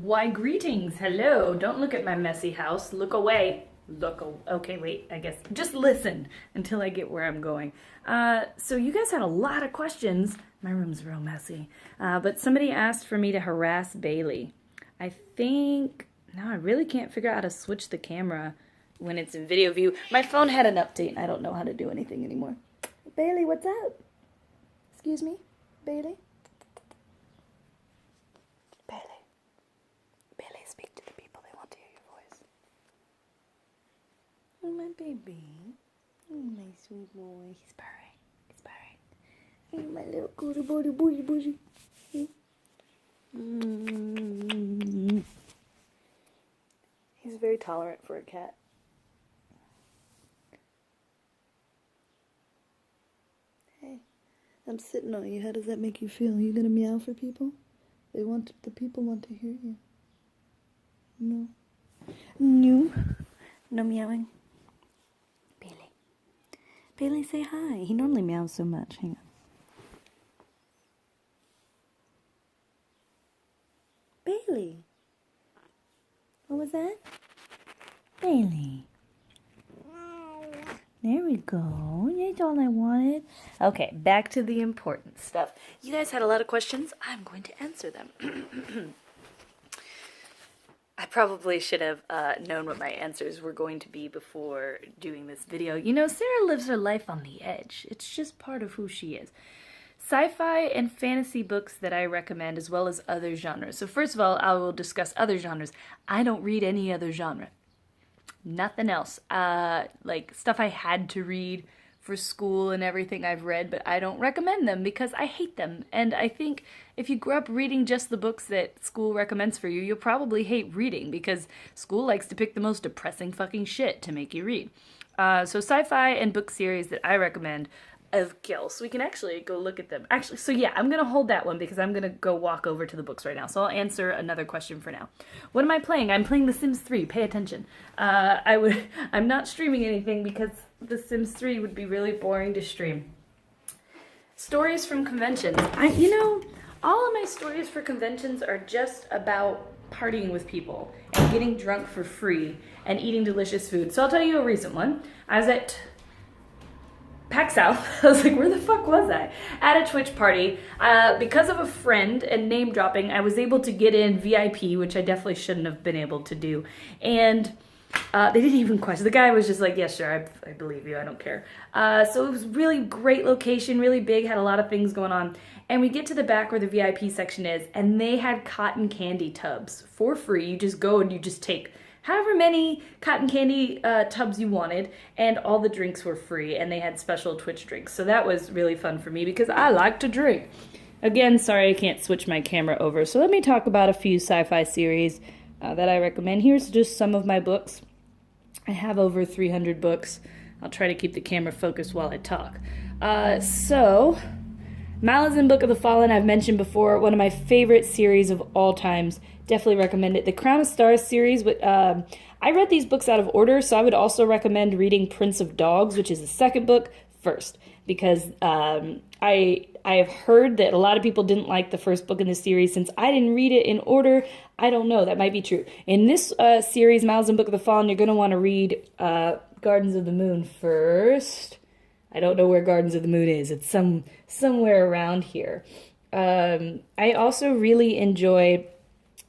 Why, greetings. Hello. Don't look at my messy house. Look away. Okay, wait, I guess. Just listen until I get where I'm going. So you guys had a lot of questions. My room's real messy. But somebody asked for me to harass Bailey. I think... Now I really can't figure out how to switch the camera when it's in video view. My phone had an update and I don't know how to do anything anymore. Bailey, what's up? Excuse me? Bailey? Bailey. Bailey, speak to the people. They want to hear your voice. Oh, my baby. Oh, my sweet boy. He's purring. He's purring. Oh, my little good booty. He's very tolerant for a cat. Hey, I'm sitting on you. How does that make you feel? Are you gonna meow for people? The people want to hear you. No. No. No meowing. Bailey. Bailey, say hi. He normally meows so much. Hang on. Bailey. What was that? Bailey. There we go. That's all I wanted. Okay, back to the important stuff. You guys had a lot of questions. I'm going to answer them. I probably should have known what my answers were going to be before doing this video. You know, Sarah lives her life on the edge. It's just part of who she is. Sci-fi and fantasy books that I recommend, as well as other genres. So first of all, I will discuss other genres. I don't read any other genre. Nothing else. Like stuff I had to read for school and everything I've read, but I don't recommend them because I hate them. And I think if you grew up reading just the books that school recommends for you, you'll probably hate reading because school likes to pick the most depressing fucking shit to make you read. So sci-fi and book series that I recommend of Gil. So we can actually go look at them. Actually, so yeah, I'm going to hold that one because I'm going to go walk over to the books right now. So I'll answer another question for now. What am I playing? I'm playing The Sims 3. Pay attention. I'm not streaming anything because The Sims 3 would be really boring to stream. Stories from conventions. All of my stories for conventions are just about partying with people and getting drunk for free and eating delicious food. So I'll tell you a recent one. I was at PAX South. I was like, where the fuck was I? At a Twitch party. Because of a friend and name dropping, I was able to get in VIP, which I definitely shouldn't have been able to do. And they didn't even question. The guy was just like, yeah, sure, I believe you, I don't care. So it was really great location, really big, had a lot of things going on. And we get to the back where the VIP section is, and they had cotton candy tubs for free. You just go and you just take however many cotton candy tubs you wanted, and all the drinks were free, and they had special Twitch drinks. So that was really fun for me because I like to drink. Again, sorry I can't switch my camera over. So let me talk about a few sci-fi series that I recommend. Here's just some of my books. I have over 300 books. I'll try to keep the camera focused while I talk. Malazan Book of the Fallen, I've mentioned before, one of my favorite series of all times. Definitely recommend it. The Crown of Stars series, but I read these books out of order, so I would also recommend reading Prince of Dogs, which is the second book, first, because I have heard that a lot of people didn't like the first book in the series. Since I didn't read it in order, I don't know. That might be true. In this series, Malazan Book of the Fallen, you're going to want to read Gardens of the Moon first. I don't know where Gardens of the Moon is. It's somewhere around here. I also really enjoy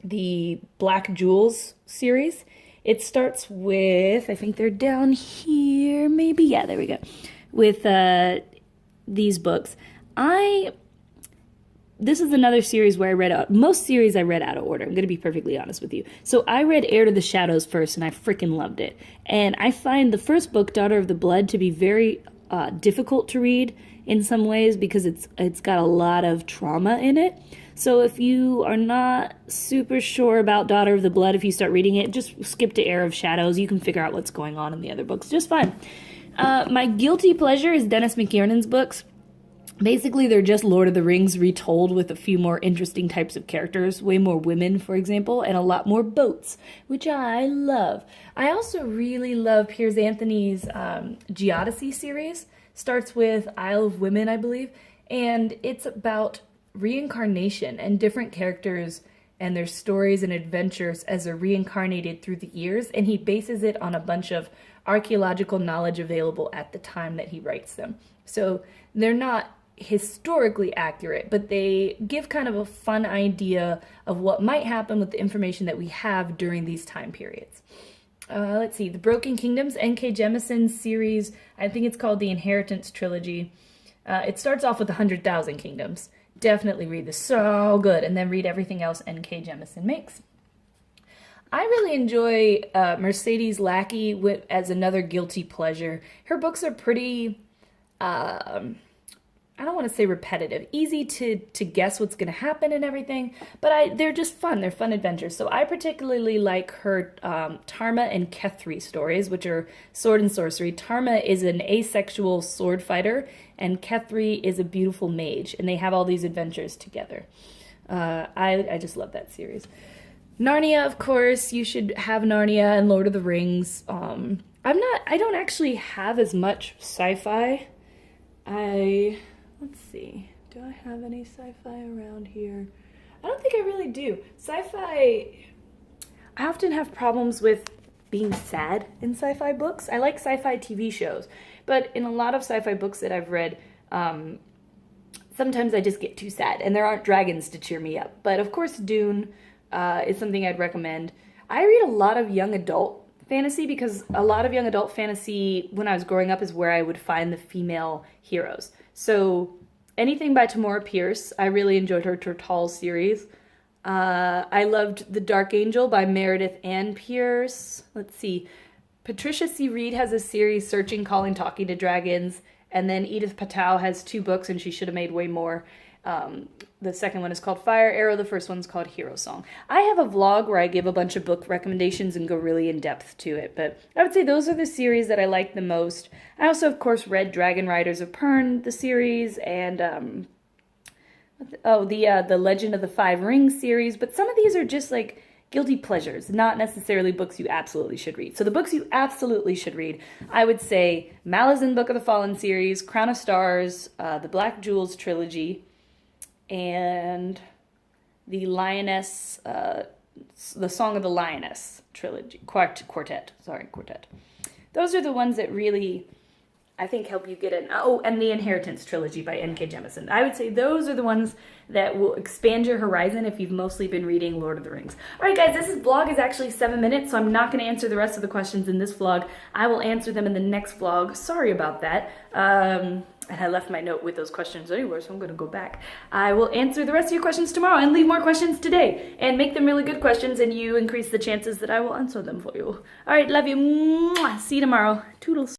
the Black Jewels series. It starts with, I think they're down here, maybe. Yeah, there we go. With these books. This is another series where I read out, most series I read out of order. I'm going to be perfectly honest with you. So I read Heir to the Shadows first, and I freaking loved it. And I find the first book, Daughter of the Blood, to be very difficult to read in some ways because it's got a lot of trauma in it. So if you are not super sure about Daughter of the Blood, if you start reading it, just skip to Heir of Shadows. You can figure out what's going on in the other books just fine. My guilty pleasure is Dennis McKiernan's books. Basically, they're just Lord of the Rings retold with a few more interesting types of characters, way more women, for example, and a lot more boats, which I love. I also really love Piers Anthony's Geodesy series. Starts with Isle of Women, I believe, and it's about reincarnation and different characters and their stories and adventures as they're reincarnated through the years, and he bases it on a bunch of archaeological knowledge available at the time that he writes them. So they're not historically accurate, but they give kind of a fun idea of what might happen with the information that we have during these time periods. Let's see, The Broken Kingdoms, N.K. Jemison's series, I think it's called the Inheritance Trilogy. It starts off with 100,000 Kingdoms. Definitely read this, so good, and then read everything else N.K. Jemisin makes. I really enjoy Mercedes Lackey as another guilty pleasure. Her books are pretty, I don't want to say repetitive, easy to guess what's going to happen and everything, but they're just fun. They're fun adventures. So I particularly like her Tarma and Kethri stories, which are sword and sorcery. Tarma is an asexual sword fighter, and Kethri is a beautiful mage, and they have all these adventures together. I just love that series. Narnia, of course, you should have Narnia and Lord of the Rings. I don't actually have as much sci-fi. Let's see, do I have any sci-fi around here? I don't think I really do. Sci-fi, I often have problems with being sad in sci-fi books. I like sci-fi TV shows, but in a lot of sci-fi books that I've read, sometimes I just get too sad, and there aren't dragons to cheer me up. But of course, Dune is something I'd recommend. I read a lot of young adult fantasy because a lot of young adult fantasy when I was growing up is where I would find the female heroes. So anything by Tamora Pierce, I really enjoyed her Tortall series. I loved The Dark Angel by Meredith Ann Pierce. Let's see, Patricia C. Reed has a series, Searching, Calling, Talking to Dragons, and then Edith Patel has 2 books, and she should have made way more. The second one is called Fire Arrow. The first one's called Hero Song. I have a vlog where I give a bunch of book recommendations and go really in depth to it, but I would say those are the series that I like the most. I also, of course, read Dragon Riders of Pern, the series, and the Legend of the Five Rings series, but some of these are just like guilty pleasures, not necessarily books you absolutely should read. So the books you absolutely should read, I would say Malazan Book of the Fallen series, Crown of Stars, the Black Jewels trilogy, and the Lioness, the Song of the Lioness trilogy, quartet. Those are the ones that really, I think, help you get in. Oh, and the Inheritance trilogy by N.K. Jemisin. I would say those are the ones that will expand your horizon if you've mostly been reading Lord of the Rings. All right, guys, this vlog is actually 7 minutes, so I'm not going to answer the rest of the questions in this vlog. I will answer them in the next vlog. Sorry about that. And I left my note with those questions anywhere, so I'm going to go back. I will answer the rest of your questions tomorrow and leave more questions today. And make them really good questions, and you increase the chances that I will answer them for you. All right, love you. Mwah. See you tomorrow. Toodles.